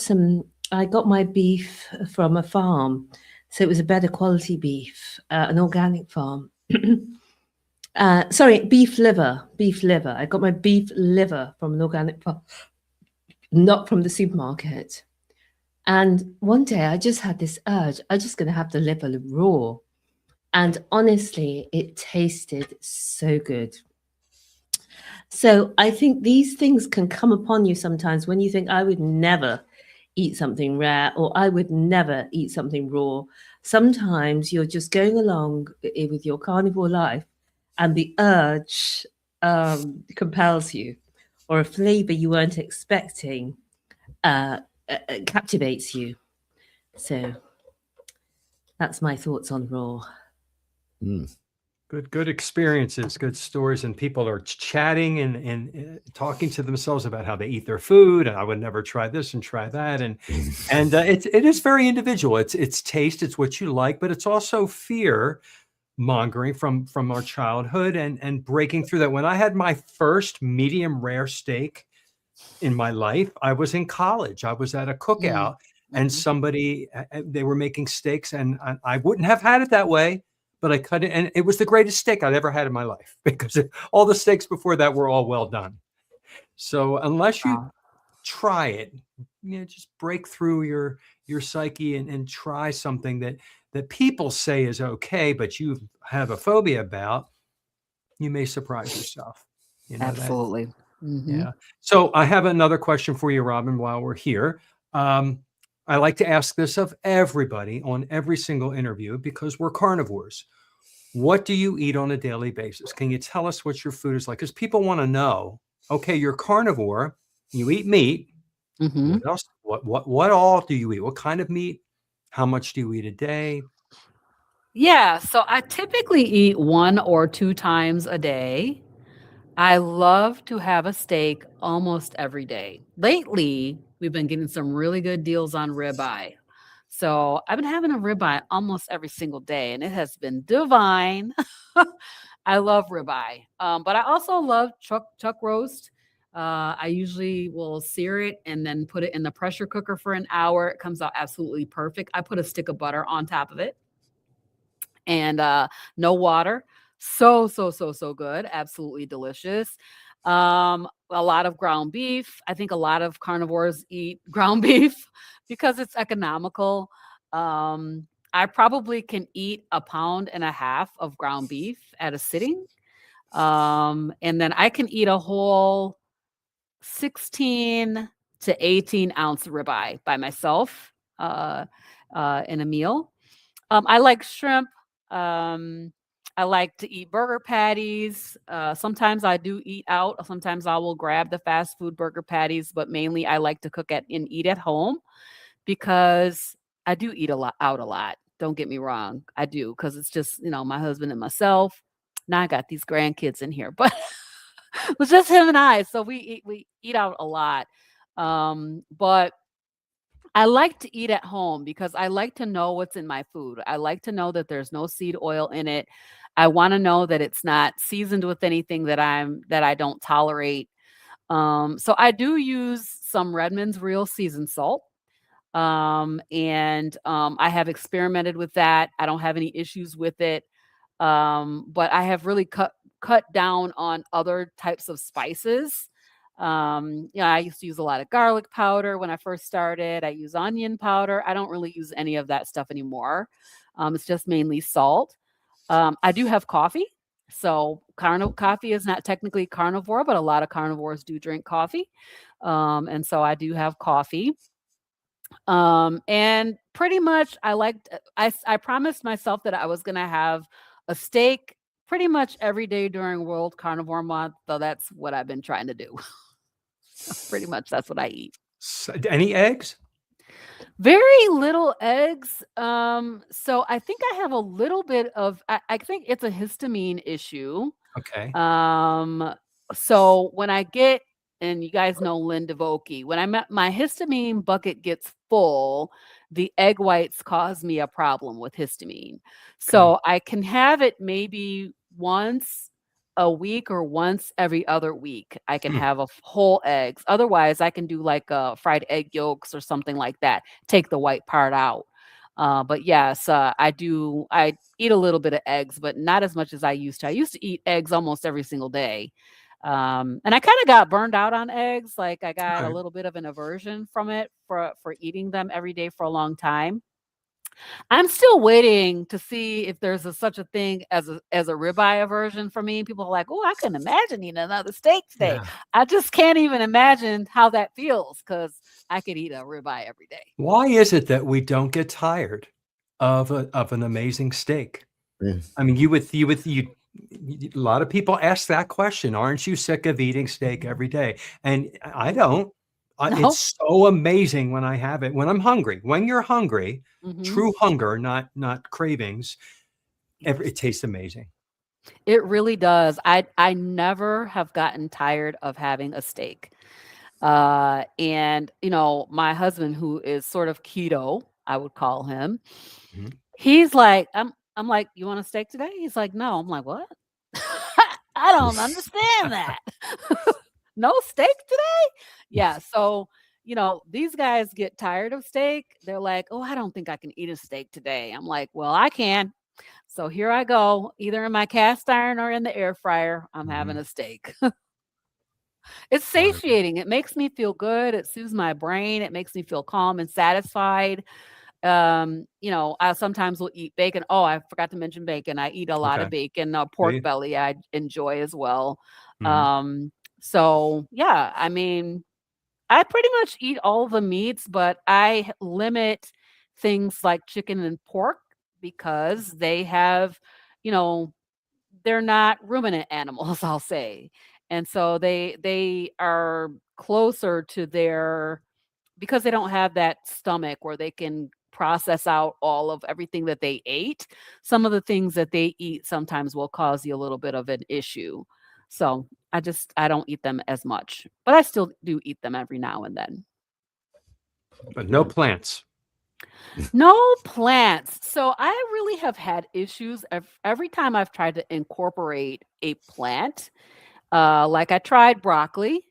my beef from a farm, so it was a better quality beef, an organic farm. Sorry, beef liver. I got my beef liver from an organic farm, not from the supermarket. And one day I just had this urge. I'm just going to have the liver raw. And honestly, it tasted so good. So I think these things can come upon you sometimes when you think, I would never eat something rare, or I would never eat something raw. Sometimes you're just going along with your carnivore life and the urge compels you, or a flavor you weren't expecting captivates you. So that's my thoughts on raw. Mm. Good experiences, good stories, and people are chatting and talking to themselves about how they eat their food. And I would never try this and try that, and it is very individual. It's taste, it's what you like, but it's also fear mongering from our childhood and breaking through that. When I had my first medium rare steak in my life, I was in college. I was at a cookout, and somebody they were making steaks, and I wouldn't have had it that way. But I cut it, and it was the greatest steak I'd ever had in my life, because all the steaks before that were all well done. So unless you try it, just break through your psyche and try something that people say is okay, but you have a phobia about, you may surprise yourself. Absolutely. Yeah. So I have another question for you, Robyn, while we're here. I like to ask this of everybody on every single interview, because we're carnivores. What do you eat on a daily basis? Can you tell us what your food is like? Because people want to know, okay, you're carnivore, you eat meat. What else? What all do you eat? What kind of meat? How much do you eat a day? Yeah, so I typically eat 1 or 2 times a day. I love to have a steak almost every day. Lately, we've been getting some really good deals on ribeye. So I've been having a ribeye almost every single day, and it has been divine. I love ribeye, but I also love chuck roast. I usually will sear it and then put it in the pressure cooker for an hour. It comes out absolutely perfect. I put a stick of butter on top of it, and no water. So, so, so, so good. Absolutely delicious. A lot of ground beef. I think a lot of carnivores eat ground beef because it's economical. I probably can eat a pound and a half of ground beef at a sitting. And then I can eat a whole 16 to 18 ounce ribeye by myself uh, in a meal. I like shrimp. Um, I like to eat burger patties. Sometimes I do eat out. Sometimes I will grab the fast food burger patties, but mainly I like to cook at and eat at home because I do eat a lot out a lot. Don't get me wrong, I do because it's just my husband and myself. Now I got these grandkids in here, but it was just him and I. So we eat out a lot. But I like to eat at home because I like to know what's in my food. I like to know that there's no seed oil in it. I want to know that it's not seasoned with anything that I don't tolerate. So I do use some Redmond's real seasoned salt. And I have experimented with that. I don't have any issues with it. But I have really cut down on other types of spices. I used to use a lot of garlic powder when I first started. I use onion powder. I don't really use any of that stuff anymore. It's just mainly salt. I do have coffee. So coffee is not technically carnivore, but a lot of carnivores do drink coffee. And so I do have coffee. And pretty much I promised myself that I was going to have a steak pretty much every day during World Carnivore Month. So that's what I've been trying to do. Pretty much that's what I eat. Any eggs? Very little eggs. So I think I have a little bit of, I think it's a histamine issue. Okay. So when I get, and you guys know Lynn DeVokie, when my histamine bucket gets full, the egg whites cause me a problem with histamine. So I can have it maybe once a week or once every other week. I can have whole eggs. Otherwise, I can do like fried egg yolks or something like that. Take the white part out. But yes, I eat a little bit of eggs, but not as much as I used to. I used to eat eggs almost every single day. And I kind of got burned out on eggs. Like I got a Right. little bit of an aversion from it for eating them every day for a long time. I'm still waiting to see if there's such a thing as a ribeye aversion for me. People are like, "Oh, I couldn't imagine eating another steak today." Yeah. I just can't even imagine how that feels because I could eat a ribeye every day. Why is it that we don't get tired of an amazing steak? Yeah. I mean, a lot of people ask that question. Aren't you sick of eating steak every day? And I don't. No. It's so amazing when I have it. When I'm hungry, when you're hungry, Mhm. true hunger, not cravings, it tastes amazing. It really does. I never have gotten tired of having a steak. And my husband, who is sort of keto, I would call him, Mhm. he's like, I'm like, "You want a steak today?" He's like, "No." I'm like, "What?" I don't understand that. No steak today? Yeah. So, these guys get tired of steak. They're like, "Oh, I don't think I can eat a steak today." I'm like, "Well, I can." So here I go, either in my cast iron or in the air fryer. I'm having Mhm. a steak. It's Wonderful. satiating. It makes me feel good. It soothes my brain. It makes me feel calm and satisfied. I sometimes will eat bacon. Oh, I forgot to mention bacon. I eat a lot Okay. of bacon, Do pork you? belly I enjoy as well. Mhm. So yeah, I mean, I pretty much eat all the meats, but I limit things like chicken and pork because they have, you know, they're not ruminant animals, I'll say. And so they are closer to their because they don't have that stomach where they can process out all of everything that they ate. Some of the things that they eat sometimes will cause you a little bit of an issue. So I don't eat them as much, but I still do eat them every now and then. But no plants. No plants. So I really have had issues every time I've tried to incorporate a plant. Like I tried broccoli.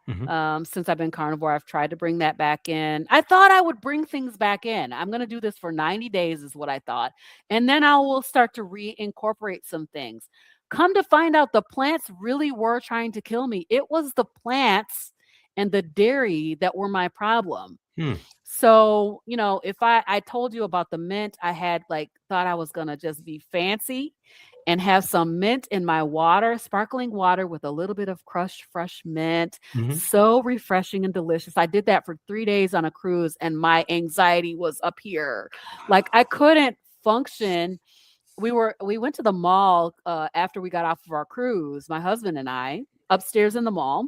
Mhm. Since I've been carnivore, I've tried to bring that back in. I thought I would bring things back in. I'm going to do this for 90 days, is what I thought. And then I will start to reincorporate some things. Come to find out, the plants really were trying to kill me. It was the plants and the dairy that were my problem. Hmm. So, if I told you about the mint, I had thought I was going to just be fancy and have some mint in my water, sparkling water with a little bit of crushed fresh mint. Mhm. So refreshing and delicious. I did that for 3 days on a cruise, and my anxiety was up here. I couldn't function. We went to the mall after we got off of our cruise, my husband and I, upstairs in the mall.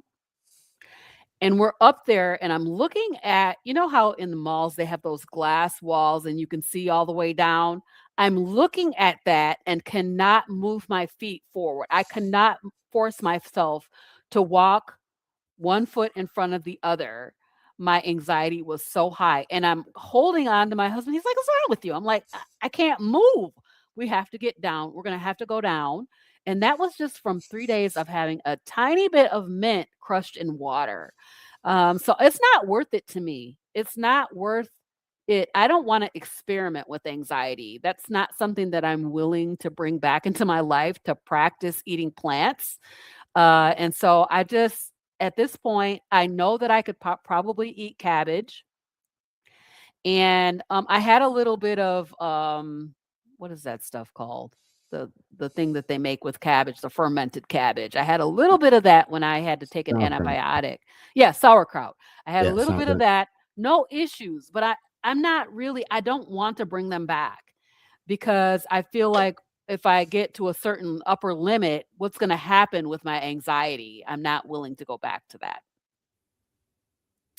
And we're up there, and I'm looking at, how in the malls they have those glass walls and you can see all the way down. I'm looking at that and cannot move my feet forward. I cannot force myself to walk one foot in front of the other. My anxiety was so high, and I'm holding on to my husband. He's like, "What's wrong with you?" I'm like, I can't move. We have to get down. We're going to have to go down. And that was just from 3 days of having a tiny bit of mint crushed in water. So it's not worth it to me. It's not worth it. I don't want to experiment with anxiety. That's not something that I'm willing to bring back into my life, to practice eating plants. And so at this point, I know that I could probably eat cabbage. And I had a little bit of, what is that stuff called? The thing that they make with cabbage, the fermented cabbage. I had a little bit of that when I had to take an antibiotic. Yeah, sauerkraut. I had a little bit of that. No issues, but I'm not really, I don't want to bring them back, because I feel like if I get to a certain upper limit, what's going to happen with my anxiety? I'm not willing to go back to that.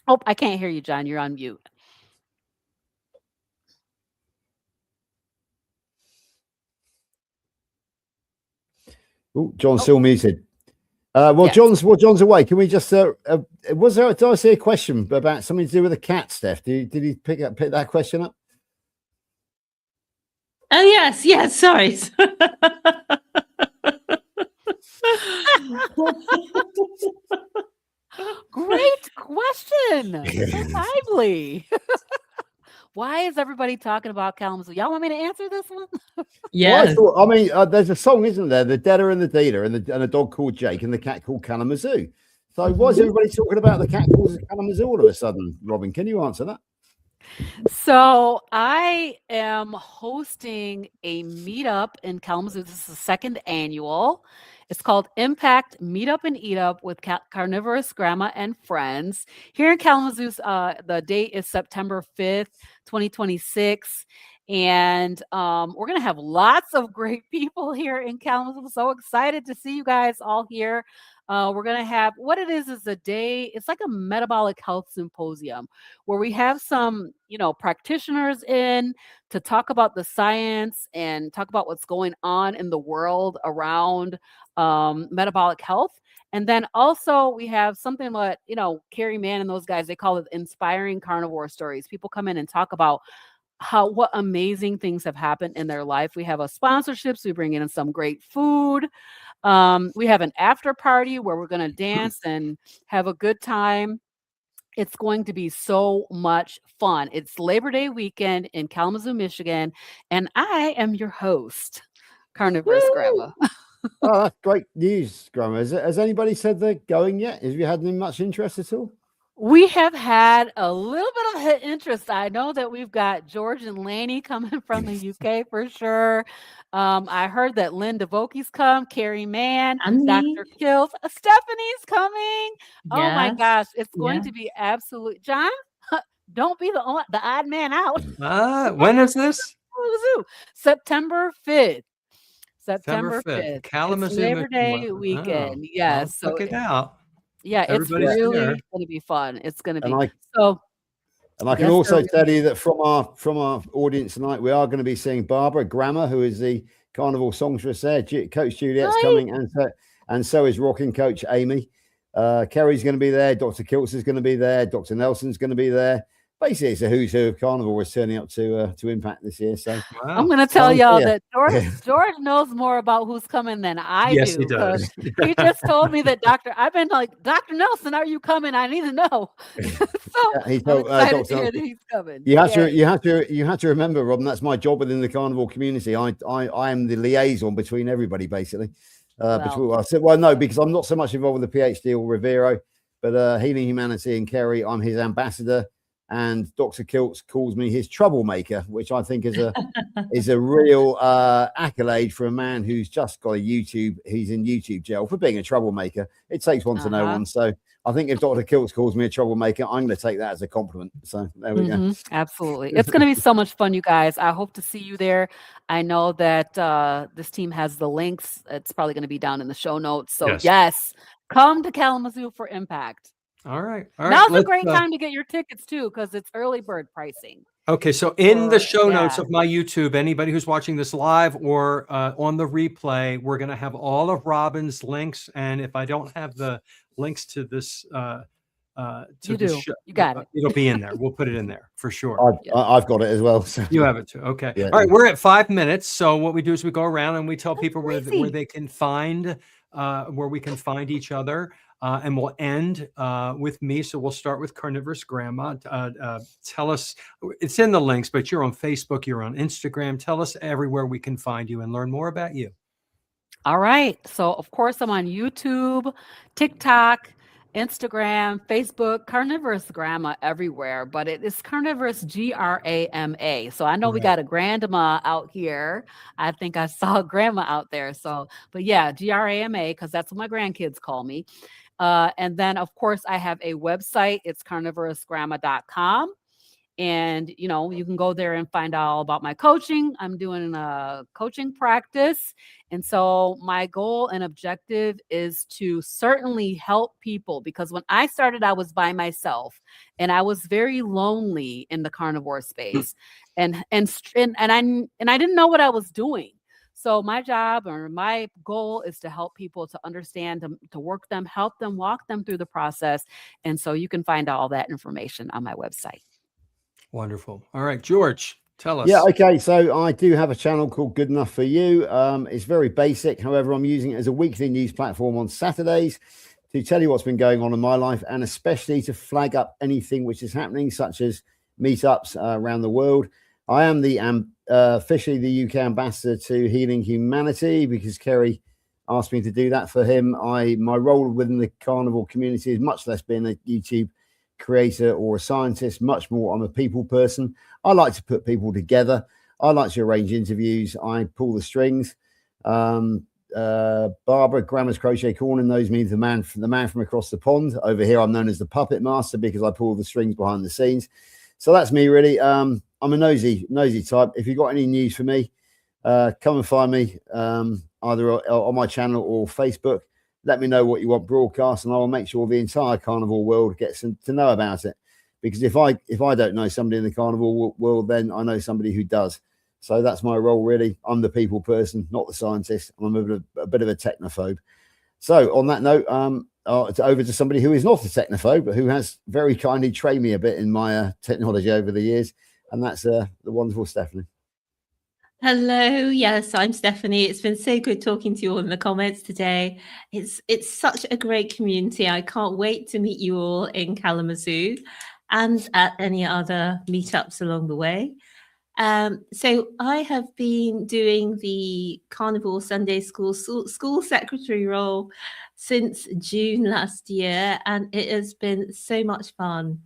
Oh, I can't hear you, John. You're on mute. Oh, John's still muted. Yes. John's away. Can we just? Did I see a question about something to do with the cat, Steph? Did he pick that question up? Oh yes. Sorry. Great question. So lively. Why is everybody talking about Kalamazoo? Y'all want me to answer this one? Yeah. Well, there's a song, isn't there? The Deader and the Dealer, and a dog called Jake, and the cat called Kalamazoo. So why is everybody talking about the cat called Kalamazoo all of a sudden? Robyn, can you answer that? So I am hosting a meetup in Kalamazoo. This is the second annual. It's called Impact Meetup and Eat Up with Carnivorous, Grama, and Friends. Here in Kalamazoo, the date is September 5th, 2026. And we're going to have lots of great people here in Kalamazoo. I'm so excited to see you guys all here. We're going to have, what it is a day, it's like a metabolic health symposium where we have some, practitioners in to talk about the science and talk about what's going on in the world around metabolic health. And then also we have something like, Carrie Mann and those guys, they call it inspiring carnivore stories. People come in and talk about what amazing things have happened in their life. We have a sponsorships. We bring in some great food. We have an after party where we're going to dance and have a good time. It's going to be so much fun. It's Labor Day weekend in Kalamazoo, Michigan, and I am your host, Carnivorous Grama. Oh, that's great news, Grama. Has anybody said they're going yet? Have you had any much interest at all? We have had a little bit of interest. I know that we've got George and Laney coming from the UK for sure. I heard that Lynn DeVoke's come, Carrie Mann, Dr. Kills, Stephanie's coming. Yes. Oh my gosh, it's going to be absolute. John, don't be the odd man out. When is this? September 5th. September 5th. Kalamazoo, Labor Day weekend. Oh, yes. Well, check it out. Yeah, it's really going to be fun. It's going to be so. And I can also tell you that from our audience tonight, we are going to be seeing Barbara Grama, who is the Carnivore songstress there. Coach Juliet's coming, and so is rocking coach Amy. Kerry's going to be there. Dr. Kiltz is going to be there. Dr. Nelson's going to be there. Basically, it's a who's who of Carnivore is turning up to Impact this year. So I'm going to tell y'all that George knows more about who's coming than I do. Yes, he does. He just told me that I've been like, Dr. Nelson, are you coming? I need to know. So he told Dr. He's coming. You have to remember, Robyn, that's my job within the Carnivore community. I am the liaison between everybody, basically. I said, well, no, because I'm not so much involved with the PhD or Rivero, but Healing Humanity and Kerry, I'm his ambassador, and Dr. Kiltz calls me his troublemaker, which I think is a real accolade for a man who's just got a YouTube. He's in YouTube jail for being a troublemaker. It takes one to know one. So I think if Dr. Kiltz calls me a troublemaker, I'm going to take that as a compliment. So there we go. Absolutely. It's going to be so much fun, you guys. I hope to see you there. I know that this team has the links. It's probably going to be down in the show notes. So yes, come to Kalamazoo for Impact. All right. Now's a great time to get your tickets too, because it's early bird pricing. Okay, so in the show notes of my YouTube, anybody who's watching this live or on the replay, we're going to have all of Robyn's links. And if I don't have the links to this, you got it. It'll be in there. We'll put it in there for sure. I've got it as well. So. You have it too. Okay. Yeah, all right. We're at 5 minutes. So what we do is we go around and we tell people where they can find, where we can find each other. And we'll end with me. So we'll start with Carnivorous Grama. Tell us, it's in the links, but you're on Facebook, you're on Instagram. Tell us everywhere we can find you and learn more about you. All right. So, of course, I'm on YouTube, TikTok, Instagram, Facebook, Carnivorous Grama everywhere, but it is Carnivorous Grama. So I know we got a grandma out here. I think I saw Grandma out there. So, but yeah, Grama, because that's what my grandkids call me. And then, of course, I have a website. It's carnivorousgrama.com. And, you know, you can go there and find out all about my coaching. I'm doing a coaching practice. And so my goal and objective is to certainly help people, because when I started, I was by myself and I was very lonely in the carnivore space. And I didn't know what I was doing. So my job or my goal is to help people to understand, to work them, help them, walk them through the process. And so you can find all that information on my website. Wonderful. All right, George, tell us. Yeah, okay. So I do have a channel called Good Enough for You. It's very basic. However, I'm using it as a weekly news platform on Saturdays to tell you what's been going on in my life, and especially to flag up anything which is happening, such as meetups around the world. I am the officially the UK ambassador to Healing Humanity because Kerry asked me to do that for him. My role within the carnivore community is much less being a YouTube creator or a scientist, much more I'm a people person. I like to put people together. I like to arrange interviews. I pull the strings. Barbara, Grandma's Crochet Corner, knows me, the man from across the pond. Over here, I'm known as the puppet master because I pull the strings behind the scenes. So that's me, really. I'm a nosy type. If you've got any news for me, come and find me either on my channel or Facebook. Let me know what you want broadcast, and I will make sure the entire carnivore world gets to know about it. Because if I don't know somebody in the carnivore world, then I know somebody who does. So that's my role, really. I'm the people person, not the scientist. I'm a bit of a technophobe. So on that note, over to somebody who is not a technophobe, but who has very kindly trained me a bit in my technology over the years, and that's the wonderful Stephanie. Hello, yes, I'm Stephanie. It's been so good talking to you all in the comments today. It's such a great community. I can't wait to meet you all in Kalamazoo and at any other meetups along the way. So I have been doing the Carnivore Sunday School secretary role since June last year, and it has been so much fun.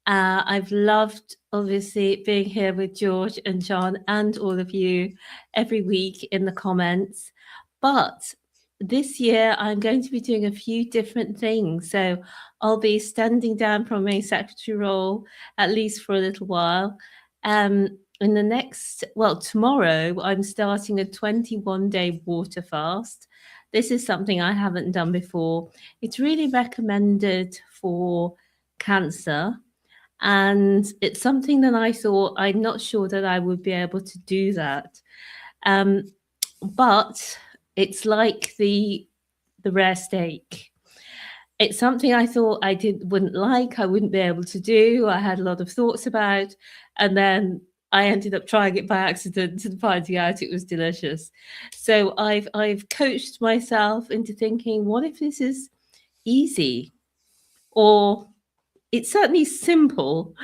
I've loved, obviously, being here with George and John and all of you every week in the comments. But this year, I'm going to be doing a few different things. So I'll be standing down from my secretary role, at least for a little while. In the next, tomorrow, I'm starting a 21-day water fast. This is something I haven't done before. It's really recommended for cancer. And it's something that I thought, I'm not sure that I would be able to do that. But it's like the rare steak. It's something I thought I wouldn't be able to do. I had a lot of thoughts about, and then I ended up trying it by accident and finding out it was delicious. So I've coached myself into thinking, what if this is easy? Or it's certainly simple.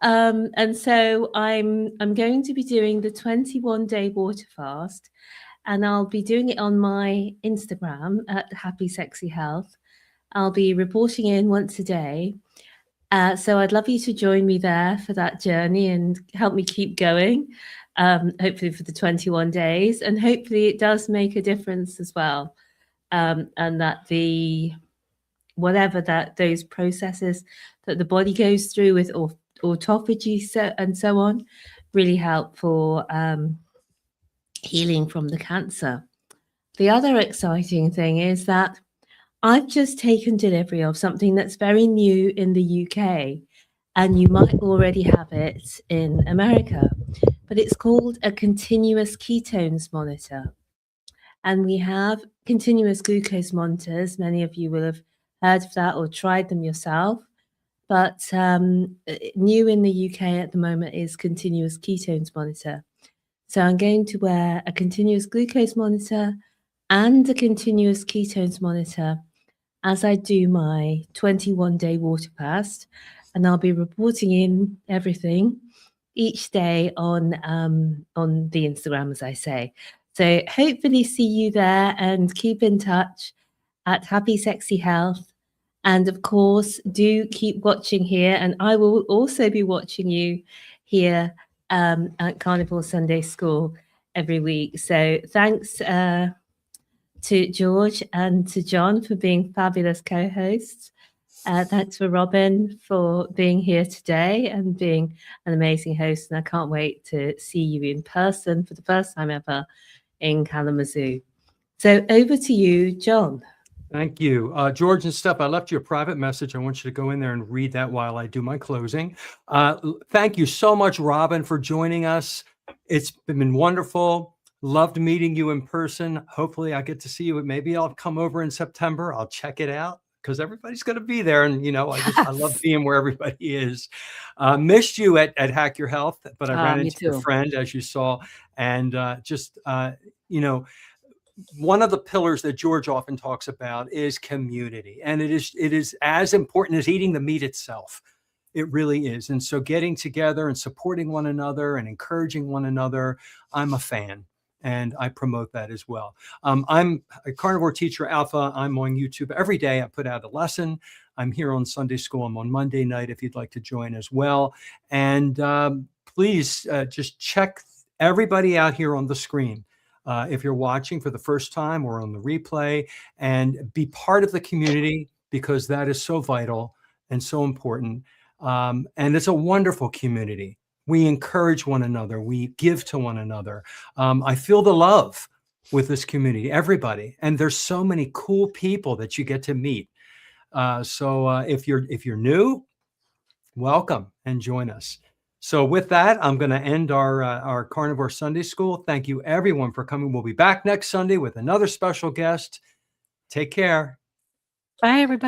And so I'm going to be doing the 21-day water fast. and I'll be doing it on my Instagram at Happy Sexy Health. I'll be reporting in once a day. So I'd love you to join me there for that journey and help me keep going, hopefully for the 21 days. And hopefully it does make a difference as well. And that whatever those processes that the body goes through with autophagy and so on really help for healing from the cancer. The other exciting thing is that I've just taken delivery of something that's very new in the UK, and you might already have it in America, but it's called a continuous ketones monitor. And we have continuous glucose monitors. Many of you will have heard of that or tried them yourself. But new in the UK at the moment is continuous ketones monitor. So I'm going to wear a continuous glucose monitor and a continuous ketones monitor as I do my 21-day water fast. And I'll be reporting in everything each day on the Instagram, as I say. So hopefully see you there, and keep in touch at Happy Sexy Health. And of course, do keep watching here, and I will also be watching you here at Carnivore Sunday School every week. So thanks to George and to John for being fabulous co-hosts. Thanks for Robyn for being here today and being an amazing host. And I can't wait to see you in person for the first time ever in Kalamazoo. So over to you, John. Thank you. George and Steph, I left you a private message. I want you to go in there and read that while I do my closing. Thank you so much, Robyn, for joining us. It's been wonderful. Loved meeting you in person. Hopefully I get to see you. Maybe I'll come over in September. I'll check it out because everybody's going to be there. And, you know, I love being where everybody is. Missed you at Hack Your Health, but I ran into your friend, as you saw. And you know, one of the pillars that George often talks about is community. And it is as important as eating the meat itself. It really is. And so getting together and supporting one another and encouraging one another, I'm a fan. And I promote that as well. I'm a Carnivore Teacher Alpha. I'm on YouTube every day. I put out a lesson. I'm here on Sunday School. I'm on Monday night if you'd like to join as well. And please just check everybody out here on the screen. If you're watching for the first time or on the replay, and be part of the community, because that is so vital and so important. And it's a wonderful community. We encourage one another. We give to one another. I feel the love with this community, everybody. And there's so many cool people that you get to meet. So if you're new, welcome and join us. So with that, I'm going to end our Carnivore Sunday School. Thank you, everyone, for coming. We'll be back next Sunday with another special guest. Take care. Bye, everybody.